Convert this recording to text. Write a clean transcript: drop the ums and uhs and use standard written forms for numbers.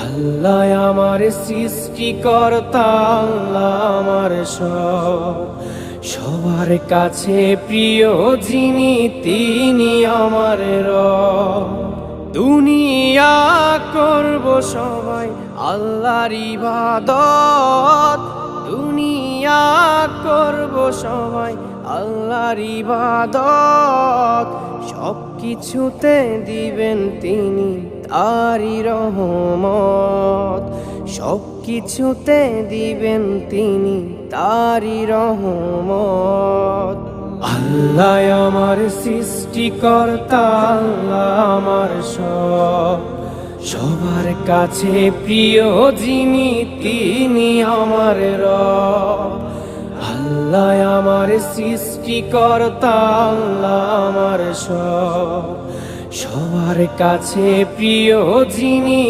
আল্লাহ আমার সৃষ্টিকর্তা, আল্লাহ আমার সবার কাছে প্রিয় যিনি তিনি আমার রব। দুনিয়া করব সবাই আল্লাহর ইবাদত, দুনিয়া করব সবাই আল্লাহর ইবাদত। সব কিছুতে দিবেন তিনি তারি রহমত, সব কিছুতে দিবেন তিনি তারি রহমত। আল্লাহ আমার সৃষ্টিকর্তা, আল্লাহ আমার সবার কাছে প্রিয় যিনি তিনি আমার রব। আল্লাহ আমার সৃষ্টিকর্তা, আল্লাহ আমার সবার কাছে প্রিয় যিনি